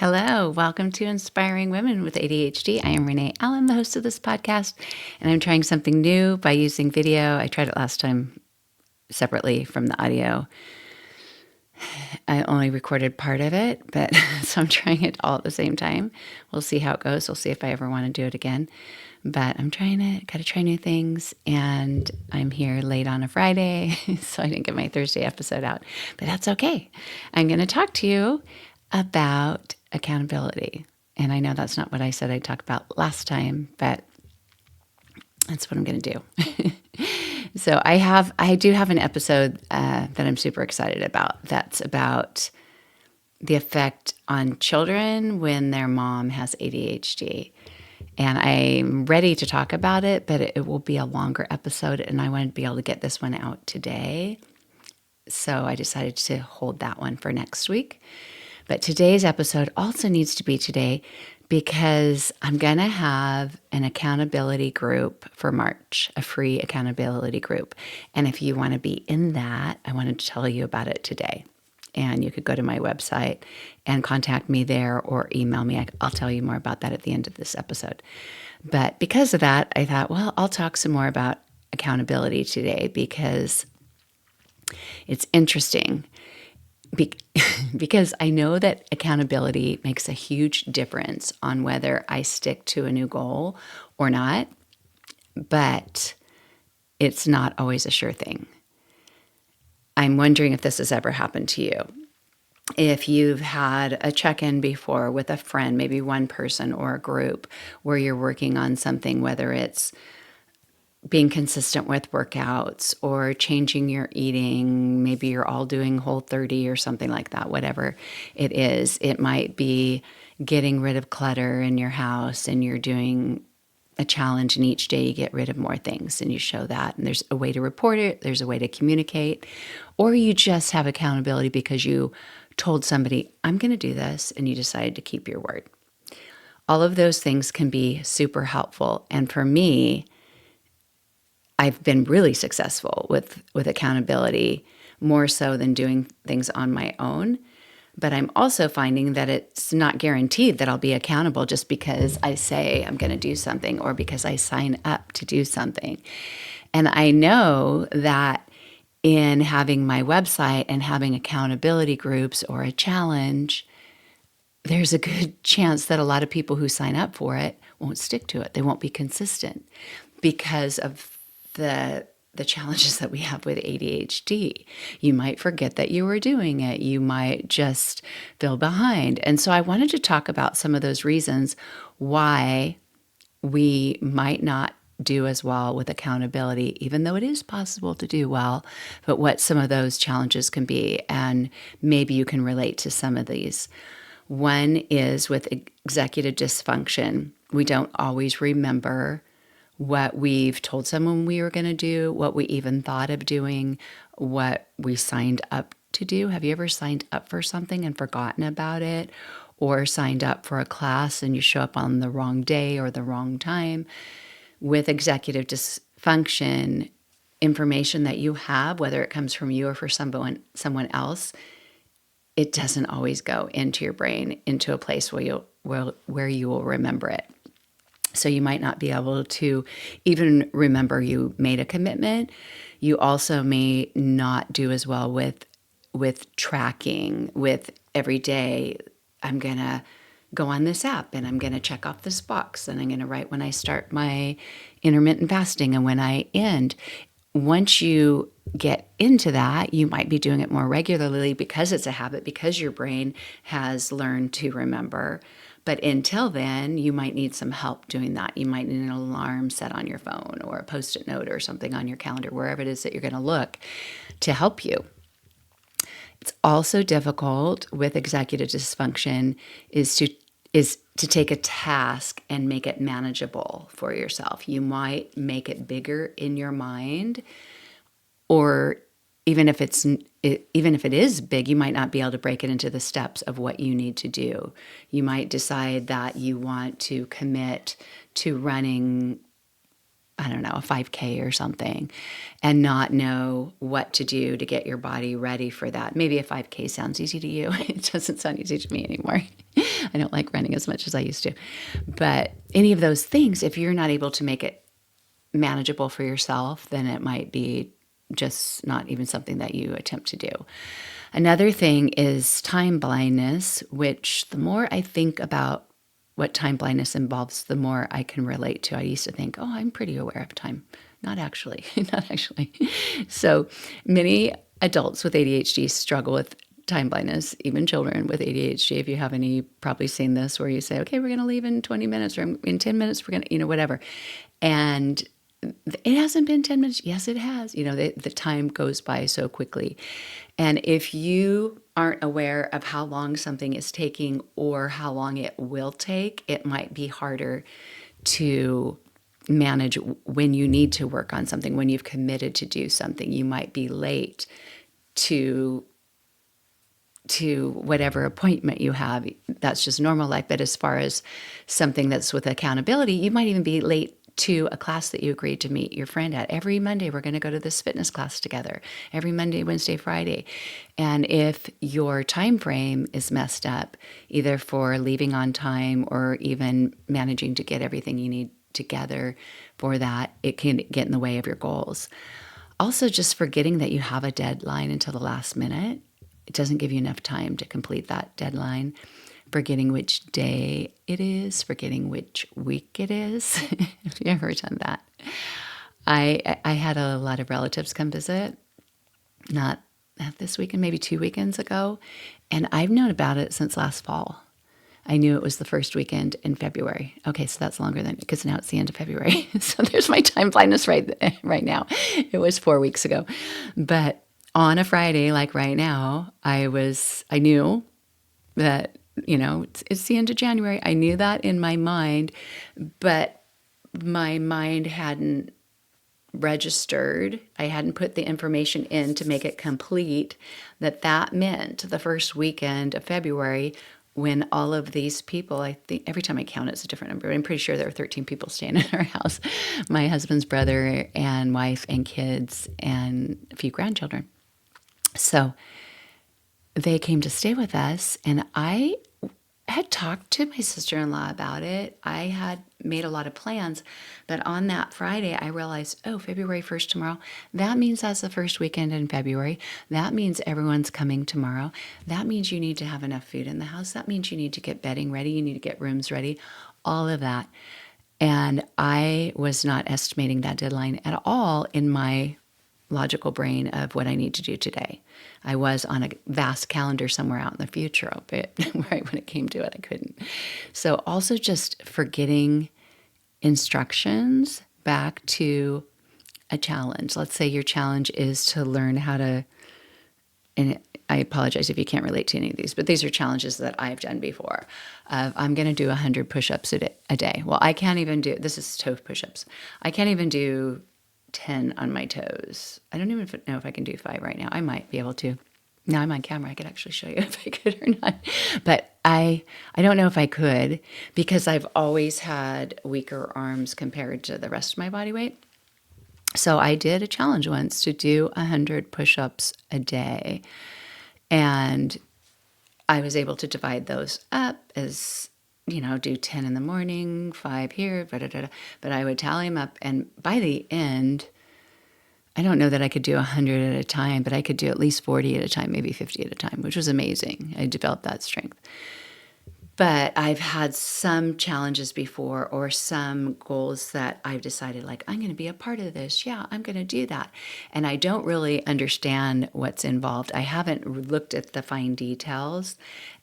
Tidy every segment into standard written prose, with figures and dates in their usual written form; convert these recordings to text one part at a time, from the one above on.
Hello, welcome to Inspiring Women with ADHD. I am Renee Allen, the host of this podcast, and I'm trying something new by using video. I tried it last time separately from the audio. I only recorded part of it, but so I'm trying it all at the same time. We'll see how it goes. We'll see if I ever want to do it again. But I'm trying it, got to try new things, and I'm here late on a Friday, so I didn't get my Thursday episode out, but that's okay. I'm going to talk to you about accountability. And I know that's not what I said I'd talk about last time, but that's what I'm going to do. So I do have an episode that I'm super excited about. That's about the effect on children when their mom has ADHD. And I'm ready to talk about it, but it will be a longer episode, and I wanted to be able to get this one out today. So I decided to hold that one for next week. But today's episode also needs to be today because I'm going to have an accountability group for March, a free accountability group. And if you want to be in that, I wanted to tell you about it today. And you could go to my website and contact me there or email me. I'll tell you more about that at the end of this episode. But because of that, I thought, well, I'll talk some more about accountability today because it's interesting. Because I know that accountability makes a huge difference on whether I stick to a new goal or not, but it's not always a sure thing. I'm wondering if this has ever happened to you. If you've had a check-in before with a friend, maybe one person or a group, where you're working on something, whether it's being consistent with workouts or changing your eating, maybe you're all doing Whole30 or something like that, whatever it is. It might be getting rid of clutter in your house and you're doing a challenge, and each day you get rid of more things and you show that, and there's a way to report it, there's a way to communicate, or you just have accountability because you told somebody, I'm going to do this, and you decided to keep your word. All of those things can be super helpful. And for me, I've been really successful with accountability, more so than doing things on my own. But I'm also finding that it's not guaranteed that I'll be accountable just because I say I'm going to do something or because I sign up to do something. And I know that in having my website and having accountability groups or a challenge, there's a good chance that a lot of people who sign up for it won't stick to it. They won't be consistent because of the challenges that we have with ADHD. You might forget that you were doing it. You might just feel behind. And so I wanted to talk about some of those reasons why we might not do as well with accountability, even though it is possible to do well, but what some of those challenges can be. And maybe you can relate to some of these. One is with executive dysfunction. We don't always remember what we've told someone we were going to do, what we even thought of doing, what we signed up to do. Have you ever signed up for something and forgotten about it? Or signed up for a class and you show up on the wrong day or the wrong time? With executive dysfunction, information that you have, whether it comes from you or for someone else, it doesn't always go into your brain, into a place where you will remember it. So you might not be able to even remember you made a commitment. You also may not do as well with tracking, with every day, I'm going to go on this app and I'm going to check off this box and I'm going to write when I start my intermittent fasting and when I end. Once you get into that, you might be doing it more regularly because it's a habit, because your brain has learned to remember. But until then, you might need some help doing that. You might need an alarm set on your phone or a Post-it note or something on your calendar, wherever it is that you're going to look, to help you. It's also difficult with executive dysfunction is to take a task and make it manageable for yourself. You might make it bigger in your mind, or even if it is big, you might not be able to break it into the steps of what you need to do. You might decide that you want to commit to running I don't know, a 5K or something, and not know what to do to get your body ready for that. Maybe a 5K sounds easy to you. It doesn't sound easy to me anymore. I don't like running as much as I used to. But any of those things, if you're not able to make it manageable for yourself, then it might be just not even something that you attempt to do. Another thing is time blindness, which the more I think about what time blindness involves, the more I can relate to. I used to think, oh, I'm pretty aware of time. Not actually, not actually. So many adults with ADHD struggle with time blindness, even children with ADHD. If you have any, probably seen this where you say, okay, we're going to leave in 20 minutes or in 10 minutes, we're going to, whatever. And it hasn't been 10 minutes. Yes, it has. The time goes by so quickly. And if you aren't aware of how long something is taking or how long it will take, it might be harder to manage when you need to work on something, when you've committed to do something. You might be late to whatever appointment you have. That's just normal life. But as far as something that's with accountability, you might even be late to a class that you agreed to meet your friend at. Every Monday, we're going to go to this fitness class together. Every Monday, Wednesday, Friday. And if your time frame is messed up, either for leaving on time or even managing to get everything you need together for that, it can get in the way of your goals. Also, just forgetting that you have a deadline until the last minute. It doesn't give you enough time to complete that deadline. Forgetting which day it is, forgetting which week it is. Have you ever done that? I had a lot of relatives come visit, not this weekend, maybe 2 weekends ago, and I've known about it since last fall. I knew it was the first weekend in February. Okay, so that's longer than, because now it's the end of February. So there's my time blindness right now. It was 4 weeks ago. But on a Friday, like right now, I knew that, it's the end of January. I knew that in my mind, but my mind hadn't registered. I hadn't put the information in to make it complete, that meant the first weekend of February, when all of these people, I think every time I count it's a different number, but I'm pretty sure there were 13 people staying in our house. My husband's brother and wife and kids and a few grandchildren. So they came to stay with us, and I had talked to my sister-in-law about it. I had made a lot of plans, but on that Friday, I realized, February 1st tomorrow, that means that's the first weekend in February. That means everyone's coming tomorrow. That means you need to have enough food in the house. That means you need to get bedding ready. You need to get rooms ready, all of that. And I was not estimating that deadline at all in my logical brain of what I need to do today. I was on a vast calendar somewhere out in the future, but right when it came to it, I couldn't. So also just forgetting instructions back to a challenge. Let's say your challenge is to learn how to, and I apologize if you can't relate to any of these, but these are challenges that I've done before. I'm going to do 100 push-ups a day. Well, I can't even do, this is toe push-ups. I can't even do 10 on my toes. I don't even know if I can do 5 right now. I might be able to. Now I'm on camera. I could actually show you if I could or not. But I don't know if I could, because I've always had weaker arms compared to the rest of my body weight. So I did a challenge once to do 100 push-ups a day. And I was able to divide those up as, do 10 in the morning, 5 here, but I would tally them up. And by the end, I don't know that I could do 100 at a time, but I could do at least 40 at a time, maybe 50 at a time, which was amazing. I developed that strength. But I've had some challenges before, or some goals that I've decided, like, I'm going to be a part of this. Yeah, I'm going to do that. And I don't really understand what's involved. I haven't looked at the fine details.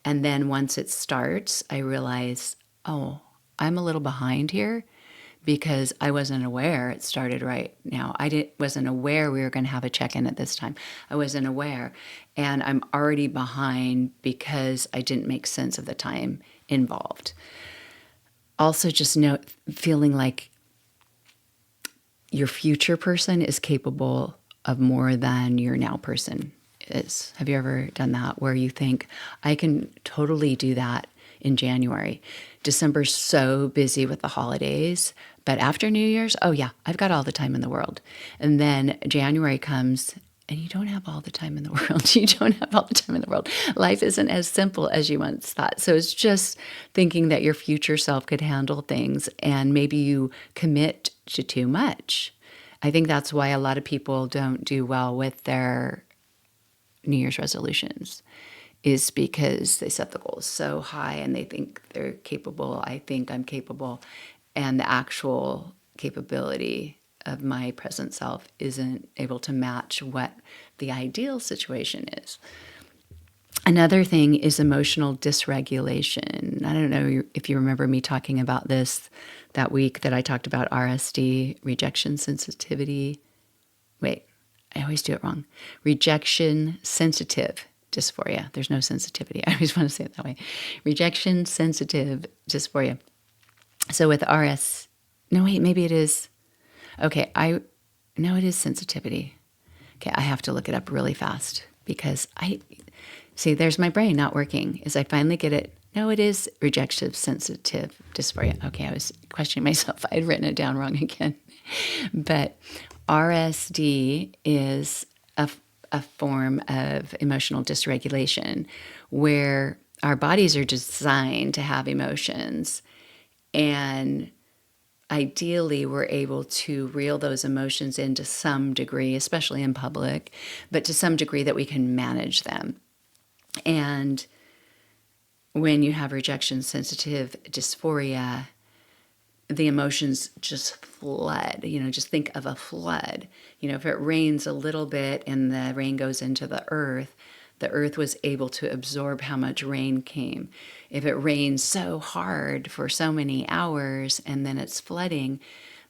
And then once it starts, I realize, oh, I'm a little behind here, because I wasn't aware it started right now. Wasn't aware we were going to have a check-in at this time. I wasn't aware. And I'm already behind because I didn't make sense of the time involved. Also, just feeling like your future person is capable of more than your now person is. Have you ever done that, where you think, I can totally do that in January. December's so busy with the holidays, but after New Year's, oh yeah, I've got all the time in the world. And then January comes and you don't have all the time in the world. You don't have all the time in the world. Life isn't as simple as you once thought. So it's just thinking that your future self could handle things and maybe you commit to too much. I think that's why a lot of people don't do well with their New Year's resolutions, is because they set the goals so high and they think they're capable. I think I'm capable. And the actual capability of my present self isn't able to match what the ideal situation is. Another thing is emotional dysregulation. I don't know if you remember me talking about this that week that I talked about RSD, rejection sensitivity. Wait, I always do it wrong. Rejection sensitive dysphoria. There's no sensitivity. I always want to say it that way. Rejection sensitive dysphoria. So with no, wait, maybe it is. Okay, no, it is sensitivity. Okay, I have to look it up really fast because see, there's my brain not working. As I finally get it, no, it is rejection sensitive dysphoria. Okay, I was questioning myself. I had written it down wrong again. But RSD is a form of emotional dysregulation where our bodies are designed to have emotions, and ideally we're able to reel those emotions in to some degree, especially in public, but to some degree that we can manage them. And when you have rejection sensitive dysphoria, the emotions just flood. Just think of a flood. If it rains a little bit and the rain goes into the earth was able to absorb how much rain came. If it rains so hard for so many hours and then it's flooding,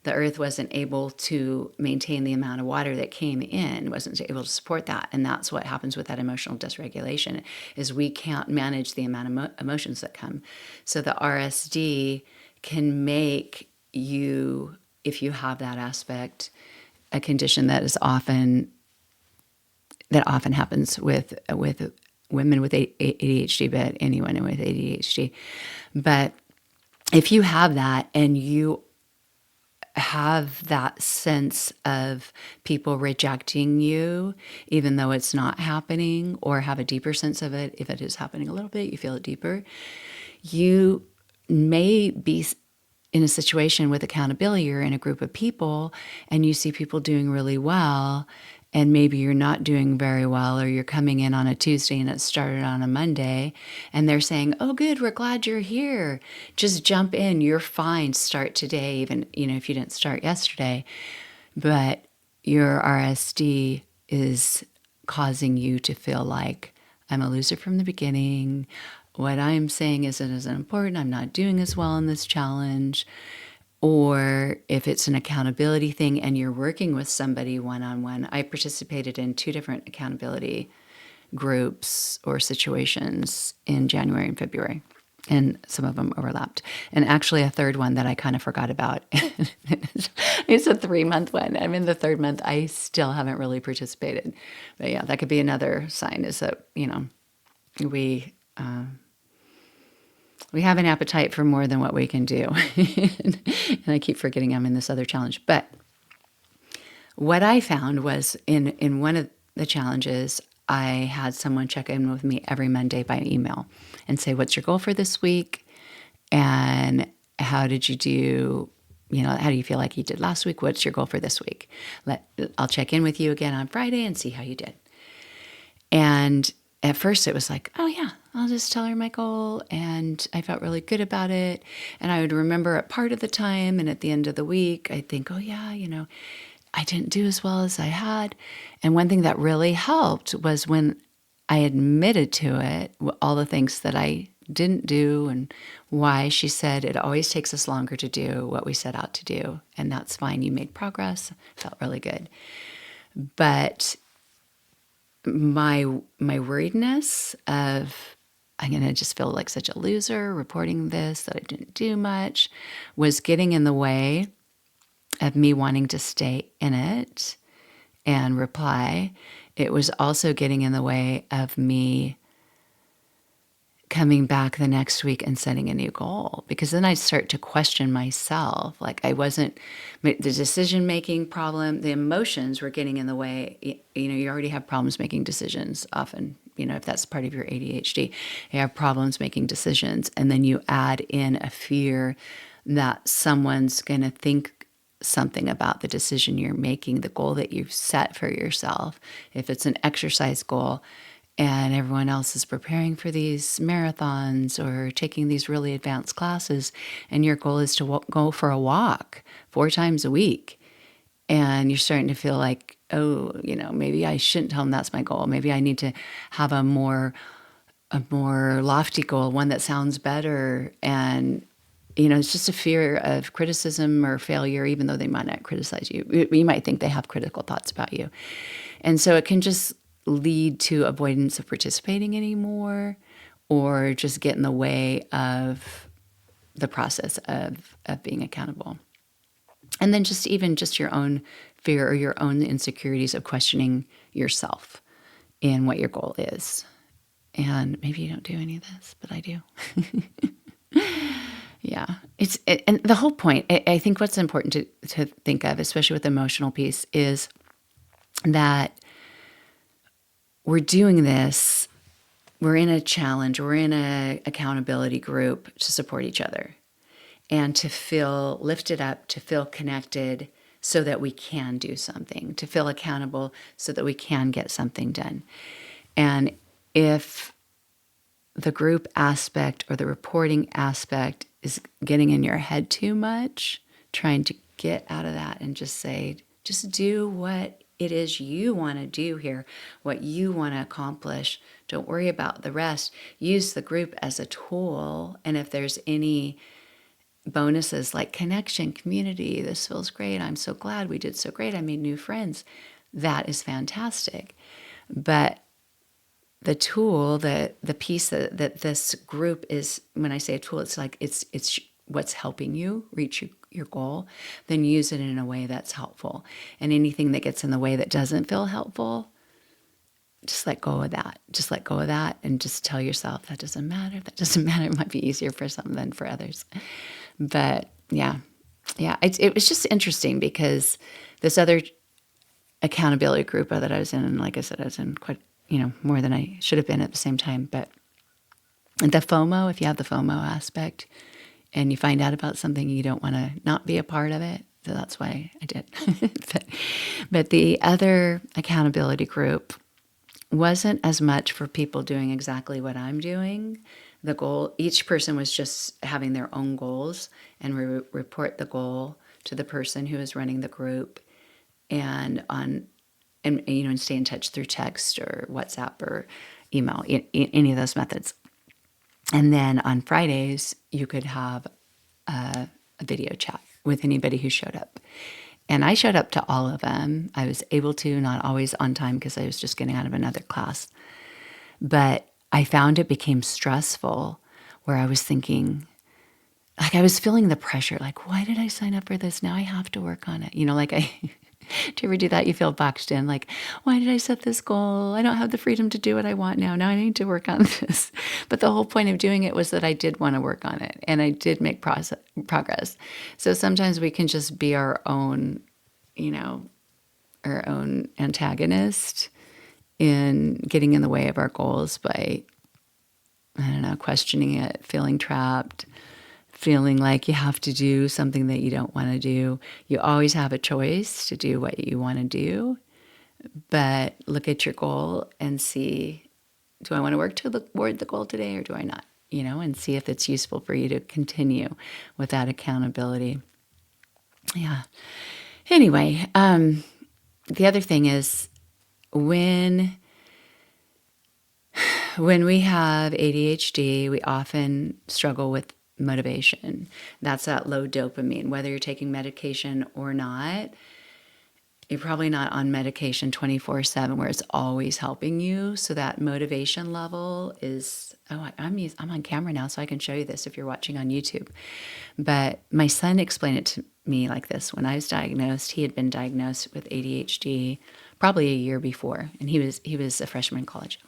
the earth wasn't able to maintain the amount of water that came in, wasn't able to support that. And that's what happens with that emotional dysregulation, is we can't manage the amount of emotions that come. So the RSD can make you, if you have that aspect, a condition that often happens with women with ADHD, but anyone with ADHD. But if you have that and you have that sense of people rejecting you, even though it's not happening, or have a deeper sense of it, if it is happening a little bit, you feel it deeper, you may be in a situation with accountability. You're in a group of people and you see people doing really well, and maybe you're not doing very well, or you're coming in on a Tuesday and it started on a Monday, and they're saying, oh, good, we're glad you're here. Just jump in. You're fine. Start today, even, if you didn't start yesterday. But your RSD is causing you to feel like, I'm a loser from the beginning. What I'm saying isn't as important. I'm not doing as well in this challenge. Or if it's an accountability thing and you're working with somebody one-on-one. I participated in 2 different accountability groups or situations in January and February, and some of them overlapped. And actually a third one that I kind of forgot about. It's a 3-month one. I'm in the 3rd month. I still haven't really participated. But yeah, that could be another sign, is that, we have an appetite for more than what we can do. And I keep forgetting I'm in this other challenge. But what I found was in one of the challenges, I had someone check in with me every Monday by email and say, what's your goal for this week? And how did you do? How do you feel like you did last week? What's your goal for this week? I'll check in with you again on Friday and see how you did. And at first it was like, oh yeah, I'll just tell her my goal. And I felt really good about it. And I would remember it part of the time. And at the end of the week, I'd think, oh yeah, I didn't do as well as I had. And one thing that really helped was when I admitted to it, all the things that I didn't do and why. She said, it always takes us longer to do what we set out to do. And that's fine. You made progress. Felt really good. But my worriedness of, I'm going to just feel like such a loser reporting this, that I didn't do much, was getting in the way of me wanting to stay in it and reply. It was also getting in the way of me coming back the next week and setting a new goal, because then I start to question myself. Like I wasn't the decision making problem, the emotions were getting in the way. You already have problems making decisions often. If that's part of your ADHD, you have problems making decisions. And then you add in a fear that someone's going to think something about the decision you're making, the goal that you've set for yourself. If it's an exercise goal, and everyone else is preparing for these marathons or taking these really advanced classes, and your goal is to go for a walk 4 times a week, and you're starting to feel like, oh, maybe I shouldn't tell them that's my goal. Maybe I need to have a more lofty goal, one that sounds better. And it's just a fear of criticism or failure, even though they might not criticize you. You might think they have critical thoughts about you. And so it can just lead to avoidance of participating anymore, or just get in the way of the process of being accountable. And then just your own fear or your own insecurities of questioning yourself in what your goal is. And maybe you don't do any of this, but I do. Yeah. And the whole point, I think what's important to think of, especially with the emotional piece, is that we're doing this, we're in a challenge, we're in an accountability group to support each other and to feel lifted up, to feel connected so that we can do something, to feel accountable so that we can get something done. And if the group aspect or the reporting aspect is getting in your head too much, trying to get out of that and just do what it is you want to do here, what you want to accomplish. Don't worry about the rest. Use the group as a tool. And if there's any bonuses like connection, community, this feels great, I'm so glad we did so great, I made new friends, that is fantastic. But the tool, the piece that this group is, when I say a tool, it's like it's what's helping you reach your goal, then use it in a way that's helpful. And anything that gets in the way that doesn't feel helpful, just let go of that. Just let go of that and just tell yourself that doesn't matter. That doesn't matter. It might be easier for some than for others. But yeah, it was just interesting because this other accountability group that I was in, and like I said, I was in quite, more than I should have been at the same time. But the FOMO, if you have the FOMO aspect and you find out about something, you don't want to not be a part of it. So that's why I did. but the other accountability group wasn't as much for people doing exactly what I'm doing. The goal, each person was just having their own goals, and we report the goal to the person who is running the group, and stay in touch through text or WhatsApp or email, any of those methods. And then on Fridays, you could have a video chat with anybody who showed up. And I showed up to all of them. I was able to, not always on time because I was just getting out of another class. But I found it became stressful, where I was thinking, like I was feeling the pressure, like, why did I sign up for this? Now I have to work on it. Do you ever do that? You feel boxed in, like, why did I set this goal? I don't have the freedom to do what I want now. Now I need to work on this. But the whole point of doing it was that I did want to work on it, and I did make progress. So sometimes we can just be our own antagonist in getting in the way of our goals by, questioning it, feeling trapped, feeling like you have to do something that you don't want to do. You always have a choice to do what you want to do, but look at your goal and see, do I want to work toward the goal today or do I not? And see if it's useful for you to continue with that accountability. Yeah. Anyway, the other thing is when we have ADHD, we often struggle with motivation. That's that low dopamine. Whether you're taking medication or not, you're probably not on medication 24/7 where it's always helping you. So that motivation level is, I'm on camera now, so I can show you this if you're watching on YouTube. But my son explained it to me like this. When I was diagnosed, he had been diagnosed with ADHD probably a year before, and he was a freshman in college.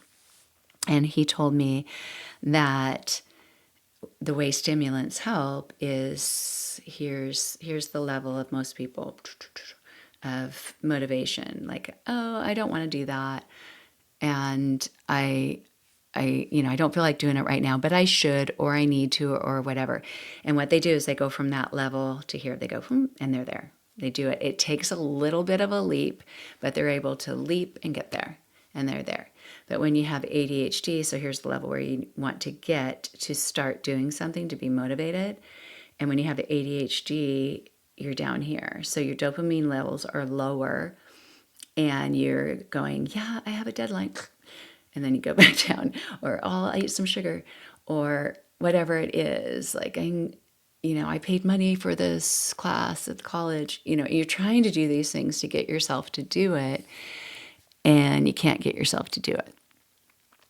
And he told me that the way stimulants help is here's the level of most people of motivation. Like, oh, I don't want to do that. And I don't feel like doing it right now, but I should, or I need to, or whatever. And what they do is they go from that level to here. They go from, and they're there. They do it. It takes a little bit of a leap, but they're able to leap and get there, and they're there. But when you have ADHD, so here's the level where you want to get to start doing something to be motivated. And when you have the ADHD, you're down here. So your dopamine levels are lower, and you're going, yeah, I have a deadline. And then you go back down, or oh, I'll eat some sugar, or whatever it is. Like, I paid money for this class at the college. You're trying to do these things to get yourself to do it, and you can't get yourself to do it.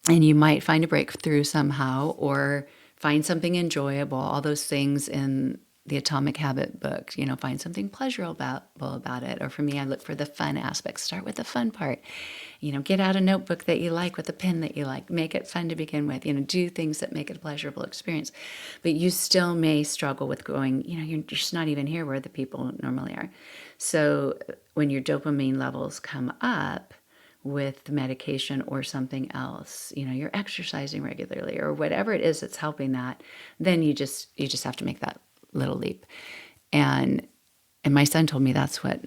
And you might find a breakthrough somehow, or find something enjoyable, all those things in the Atomic Habit book, find something pleasurable about it. Or for me, I look for the fun aspects. Start with the fun part. Get out a notebook that you like with a pen that you like. Make it fun to begin with. Do things that make it a pleasurable experience. But you still may struggle with going, you're just not even here where the people normally are. So when your dopamine levels come up with the medication or something else, you're exercising regularly or whatever it is that's helping that, then you just have to make that little leap. And my son told me that's what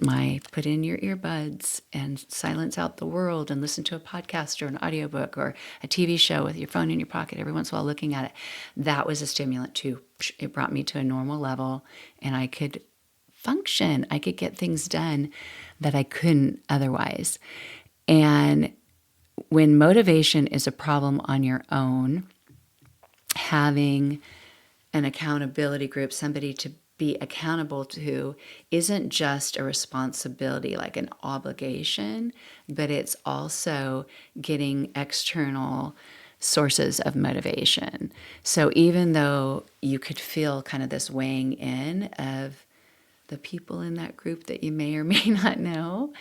put in your earbuds and silence out the world and listen to a podcast or an audiobook or a TV show with your phone in your pocket every once in a while looking at it. That was a stimulant too. It brought me to a normal level, and I could function. I could get things done that I couldn't otherwise. And when motivation is a problem on your own, having an accountability group, somebody to be accountable to, isn't just a responsibility, like an obligation, but it's also getting external sources of motivation. So even though you could feel kind of this weighing in of the people in that group that you may or may not know,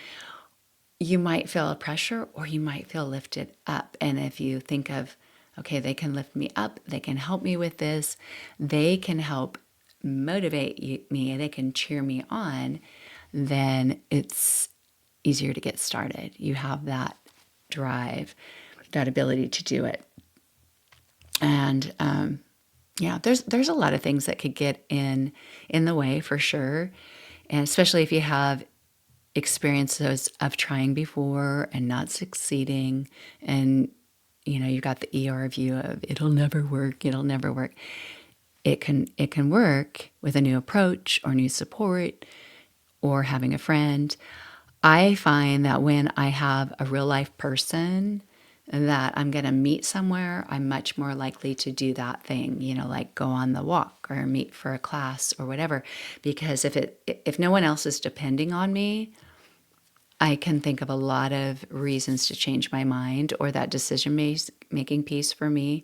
you might feel a pressure or you might feel lifted up. And if you think of, okay, they can lift me up, they can help me with this, they can help motivate me, they can cheer me on, then it's easier to get started. You have that drive, that ability to do it. And there's a lot of things that could get in the way for sure. And especially if you have experiences of trying before and not succeeding, and you got the ER view of it'll never work. It can work with a new approach or new support or having a friend. I find that when I have a real life person that I'm going to meet somewhere, I'm much more likely to do that thing, like go on the walk or meet for a class or whatever. Because if no one else is depending on me, I can think of a lot of reasons to change my mind, or that decision making piece for me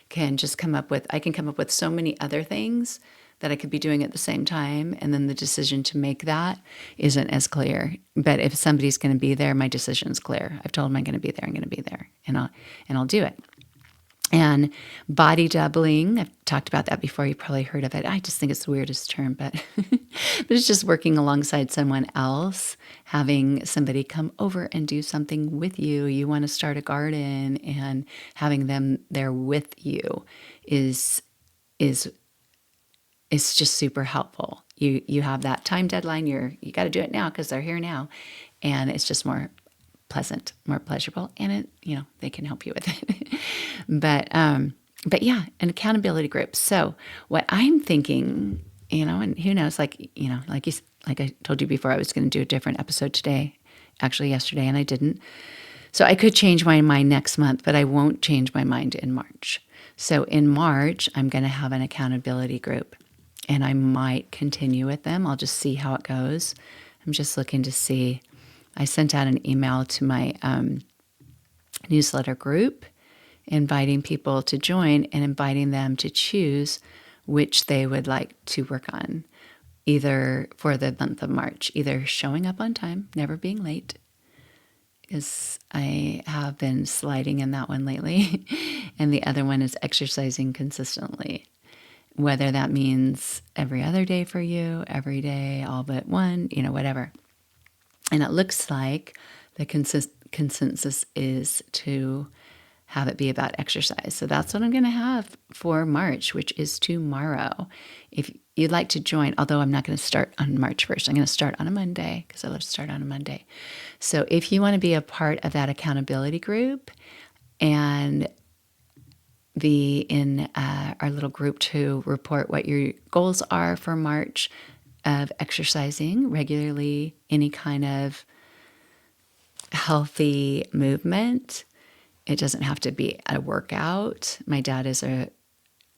can just I can come up with so many other things that I could be doing at the same time. And then the decision to make that isn't as clear. But if somebody's going to be there, my decision's clear. I've told them I'm going to be there. I'm going to be there, and I'll do it. And body doubling, I've talked about that before. You probably heard of it. I just think it's the weirdest term, but it's just working alongside someone else, having somebody come over and do something with you. You want to start a garden, and having them there with you is just super helpful. You have that time deadline. You got to do it now because they're here now, and it's just more pleasant, more pleasurable, and they can help you with it. But yeah, an accountability group. So what I'm thinking, and who knows, like I told you before, I was going to do a different episode today, actually yesterday, and I didn't. So I could change my mind next month, but I won't change my mind in March. So in March, I'm going to have an accountability group, and I might continue with them. I'll just see how it goes. I'm just looking to see. I sent out an email to my newsletter group, inviting people to join and inviting them to choose which they would like to work on, either for the month of March, either showing up on time, never being late, because I have been sliding in that one lately. And the other one is exercising consistently, whether that means every other day for you, every day, all but one, whatever. And it looks like the consensus is to have it be about exercise. So that's what I'm going to have for March, which is tomorrow. If you'd like to join, although I'm not going to start on March 1st, I'm going to start on a Monday because I love to start on a Monday. So if you want to be a part of that accountability group and be in our little group to report what your goals are for March of exercising regularly, any kind of healthy movement. It doesn't have to be a workout. My dad is a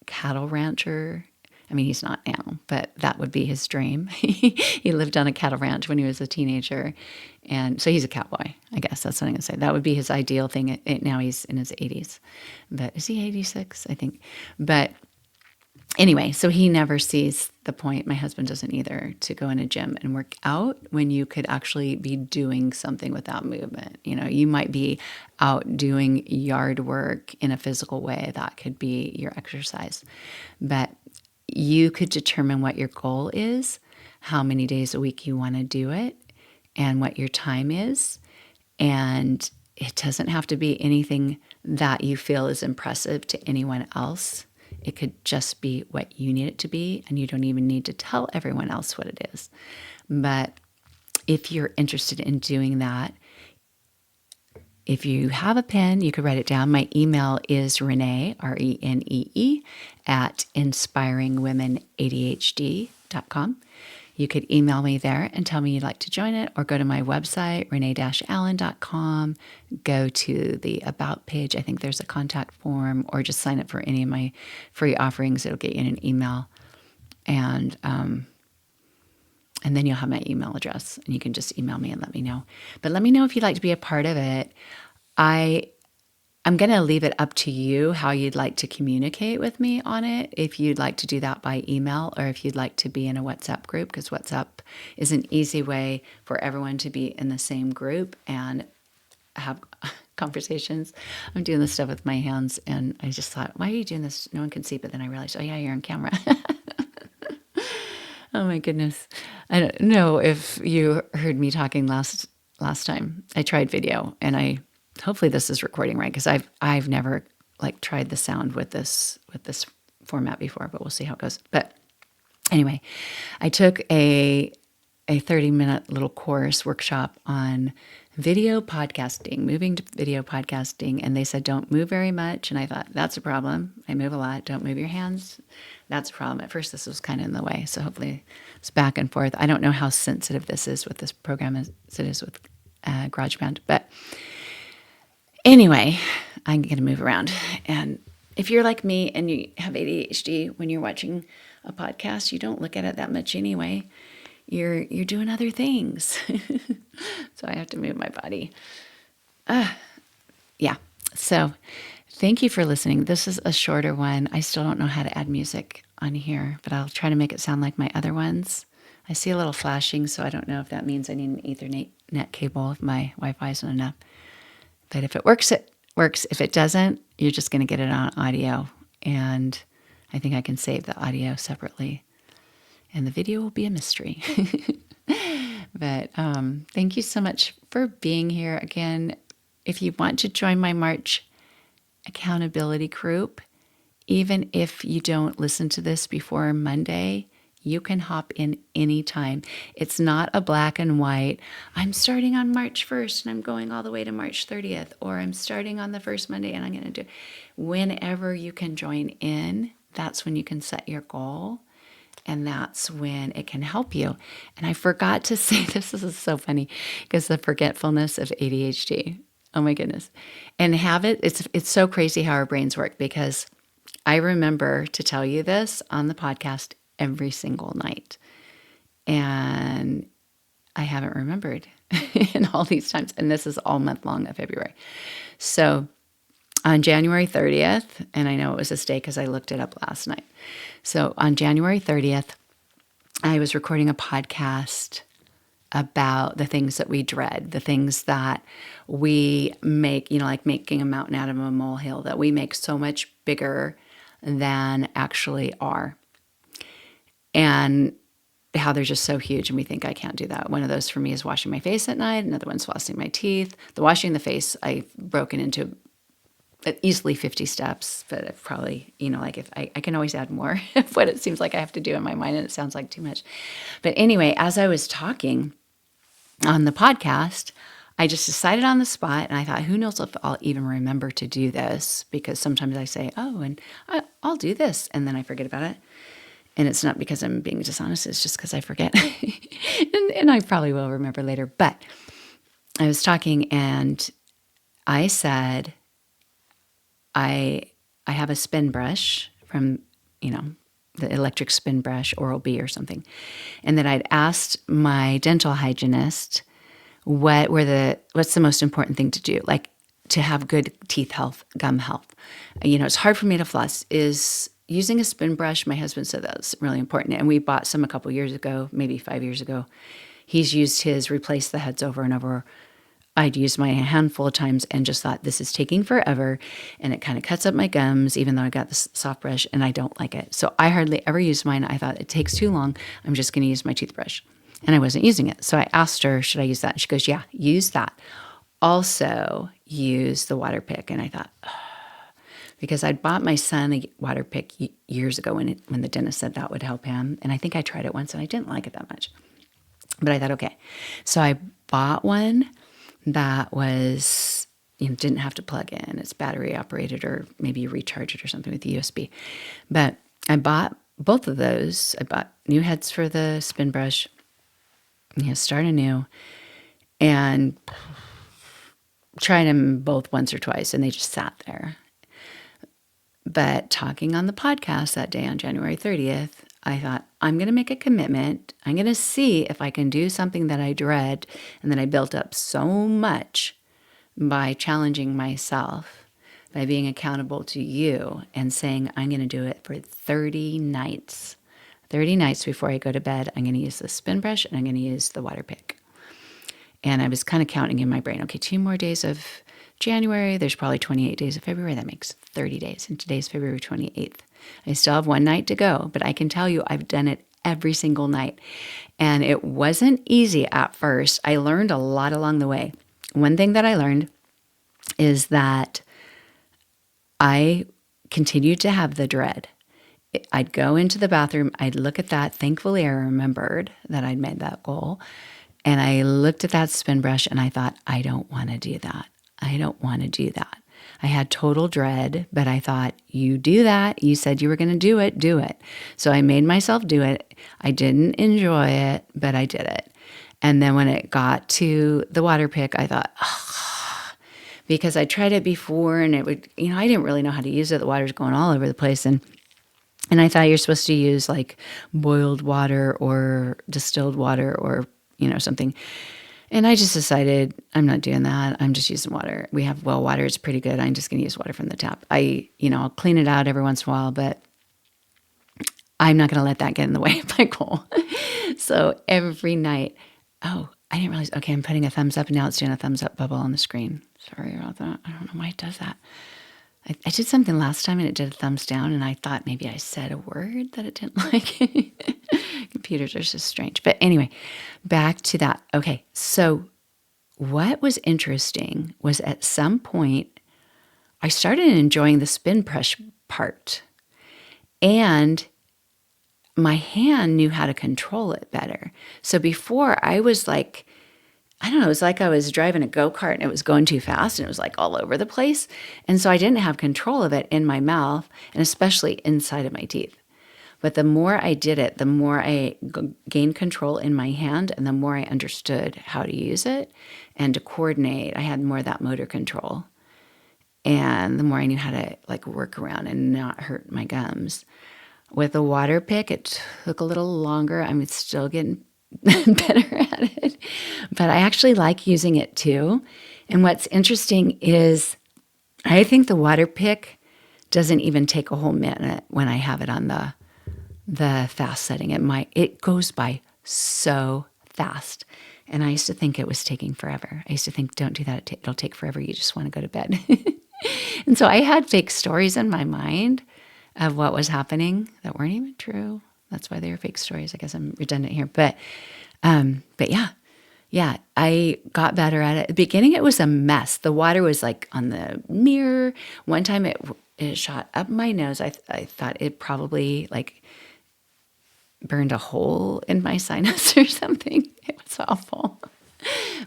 cattle rancher. I mean, he's not now, but that would be his dream. He lived on a cattle ranch when he was a teenager. And so he's a cowboy, I guess. That's what I'm going to say. That would be his ideal thing. Now he's in his 80s. But is he 86? I think. But anyway, so he never sees the point, my husband doesn't either, to go in a gym and work out when you could actually be doing something without movement. You might be out doing yard work in a physical way. That could be your exercise. But you could determine what your goal is, how many days a week you want to do it, and what your time is. And it doesn't have to be anything that you feel is impressive to anyone else. It could just be what you need it to be, and you don't even need to tell everyone else what it is. But if you're interested in doing that, if you have a pen, you could write it down. My email is Renee, Renee, at inspiringwomenadhd.com. You could email me there and tell me you'd like to join it, or go to my website, renee-allen.com, go to the About page. I think there's a contact form, or just sign up for any of my free offerings. It'll get you in an email. And then you'll have my email address, and you can just email me and let me know. But let me know if you'd like to be a part of it. I'm going to leave it up to you how you'd like to communicate with me on it. If you'd like to do that by email, or if you'd like to be in a WhatsApp group, because WhatsApp is an easy way for everyone to be in the same group and have conversations. I'm doing this stuff with my hands, and I just thought, why are you doing this? No one can see. But then I realized, oh yeah, you're on camera. Oh my goodness. I don't know if you heard me talking last time. I tried video, and hopefully this is recording right, because I've never tried the sound with this format before, but we'll see how it goes. But anyway, I took a 30-minute little course workshop on video podcasting, moving to video podcasting. And they said, don't move very much. And I thought, that's a problem. I move a lot. Don't move your hands. That's a problem. At first, this was kind of in the way. So hopefully it's back and forth. I don't know how sensitive this is with this program as it is with GarageBand. But anyway, I'm going to move around. And if you're like me and you have ADHD, when you're watching a podcast, you don't look at it that much anyway. You're doing other things. So I have to move my body. Yeah. So thank you for listening. This is a shorter one. I still don't know how to add music on here, but I'll try to make it sound like my other ones. I see a little flashing, so I don't know if that means I need an Ethernet cable if my Wi-Fi isn't enough. But if it works, it works. If it doesn't, you're just going to get it on audio. And I think I can save the audio separately. And the video will be a mystery. But thank you so much for being here. Again, if you want to join my March accountability group, even if you don't listen to this before Monday, you can hop in anytime. It's not a black and white, I'm starting on March 1st and I'm going all the way to March 30th, or I'm starting on the first Monday and I'm going to do. Whenever you can join in, that's when you can set your goal. And that's when it can help you. And I forgot to say, this is so funny, because the forgetfulness of ADHD. Oh my goodness. And it's so crazy how our brains work, because I remember to tell you this on the podcast every single night. And I haven't remembered in all these times. And this is all month long of February. So on January 30th, and I know it was this day because I looked it up last night. So on January 30th, I was recording a podcast about the things that we dread, the things that we make, like making a mountain out of a molehill, that we make so much bigger than actually are. And how they're just so huge and we think I can't do that. One of those for me is washing my face at night. Another one's flossing my teeth. The washing the face, I've broken into easily 50 steps, but I've probably, like if I can always add more of what it seems like I have to do in my mind and it sounds like too much. But anyway, as I was talking on the podcast, I just decided on the spot and I thought, who knows if I'll even remember to do this, because sometimes I say, oh, and I'll do this. And then I forget about it. And it's not because I'm being dishonest. It's just because I forget. and I probably will remember later. But I was talking and I said, I have a spin brush from, the electric spin brush, Oral-B or something. And that I'd asked my dental hygienist what's the most important thing to do, like to have good teeth health, gum health. It's hard for me to floss. Is using a spin brush, my husband said that's really important. And we bought some a couple years ago, maybe 5 years ago. He's used his, replaced the heads over and over. I'd used mine a handful of times and just thought, this is taking forever. And it kind of cuts up my gums, even though I got this soft brush and I don't like it. So I hardly ever use mine. I thought it takes too long. I'm just going to use my toothbrush. And I wasn't using it. So I asked her, should I use that? And she goes, yeah, use that. Also use the water pick. And I thought, because I'd bought my son a water pick years ago when the dentist said that would help him. And I think I tried it once and I didn't like it that much. But I thought, okay. So I bought one that was, didn't have to plug in. It's battery operated, or maybe you recharge it or something with the USB. But I bought both of those. I bought new heads for the spin brush, start anew, and tried them both once or twice, and they just sat there. But talking on the podcast that day on January 30th, I thought, I'm going to make a commitment. I'm going to see if I can do something that I dread and that I built up so much by challenging myself, by being accountable to you and saying, I'm going to do it for 30 nights. 30 nights before I go to bed, I'm going to use the spin brush and I'm going to use the water pick. And I was kind of counting in my brain, okay, 2 more days of January, there's probably 28 days of February. That makes 30 days. And today's February 28th. I still have 1 night to go, but I can tell you I've done it every single night. And it wasn't easy at first. I learned a lot along the way. One thing that I learned is that I continued to have the dread. I'd go into the bathroom, I'd look at that. Thankfully, I remembered that I'd made that goal. And I looked at that spin brush and I thought, I don't want to do that. I don't want to do that. I had total dread, but I thought, you do that. You said you were going to do it, do it. So I made myself do it. I didn't enjoy it, but I did it. And then when it got to the water pick, I thought, because I tried it before and it would, I didn't really know how to use it. The water's going all over the place. And I thought you're supposed to use like boiled water or distilled water or, something. And I just decided I'm not doing that. I'm just using water. We have well water. It's pretty good. I'm just going to use water from the tap. I'll clean it out every once in a while, but I'm not going to let that get in the way of my goal. So every night, I didn't realize, okay, I'm putting a thumbs up and now it's doing a thumbs up bubble on the screen. Sorry about that. I don't know why it does that. I did something last time and it did a thumbs down and I thought maybe I said a word that it didn't like. Computers are just strange. But anyway, back to that. Okay, so what was interesting was at some point I started enjoying the spin brush part and my hand knew how to control it better. So before I was like, I don't know, it was like I was driving a go-kart and it was going too fast and it was like all over the place. And so I didn't have control of it in my mouth and especially inside of my teeth. But the more I did it, the more I gained control in my hand and the more I understood how to use it and to coordinate. I had more of that motor control. And the more I knew how to like work around and not hurt my gums. With the water pick, it took a little longer. I'm still getting better at it. But I actually like using it too. And what's interesting is I think the water pick doesn't even take a whole minute when I have it on the fast setting. It goes by so fast. And I used to think it was taking forever. I used to think, don't do that. It'll take forever. You just want to go to bed. And so I had fake stories in my mind of what was happening that weren't even true. That's why they were fake stories. I guess I'm redundant here. But yeah, I got better at it. At the beginning, it was a mess. The water was like on the mirror. One time it shot up my nose. I thought it probably like burned a hole in my sinus or something. It was awful,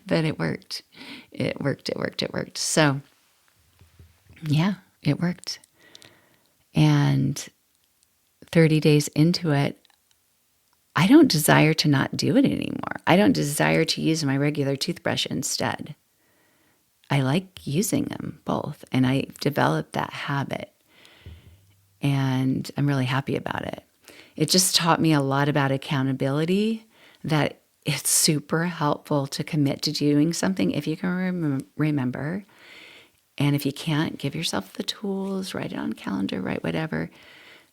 but it worked. It worked. So yeah, it worked. And 30 days into it, I don't desire to not do it anymore. I don't desire to use my regular toothbrush instead. I like using them both, and I developed that habit, and I'm really happy about it. It just taught me a lot about accountability, that it's super helpful to commit to doing something if you can remember. And if you can't, give yourself the tools, write it on a calendar, write whatever.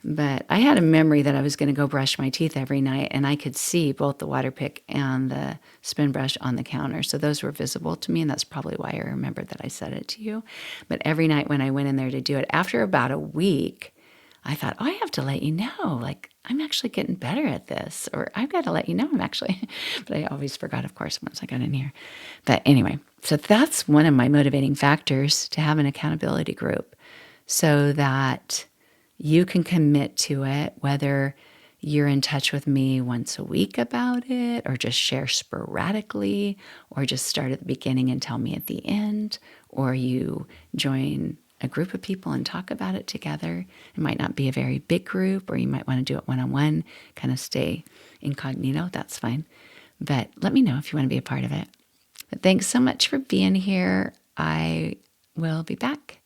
But I had a memory that I was going to go brush my teeth every night, and I could see both the water pick and the spin brush on the counter. So those were visible to me, and that's probably why I remembered that I said it to you. But every night when I went in there to do it, after about a week, I thought, oh, I have to let you know, like, I'm actually getting better at this, or I've got to let you know I'm actually, but I always forgot, of course, once I got in here. But anyway, so that's one of my motivating factors, to have an accountability group so that you can commit to it, whether you're in touch with me once a week about it, or just share sporadically, or just start at the beginning and tell me at the end, or you join a group of people and talk about it together. It might not be a very big group, or you might want to do it one-on-one, kind of stay incognito. That's fine. But let me know if you want to be a part of it. But thanks so much for being here. I will be back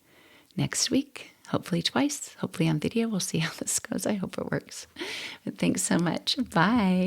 next week, hopefully twice, hopefully on video. We'll see how this goes. I hope it works. But thanks so much. Bye.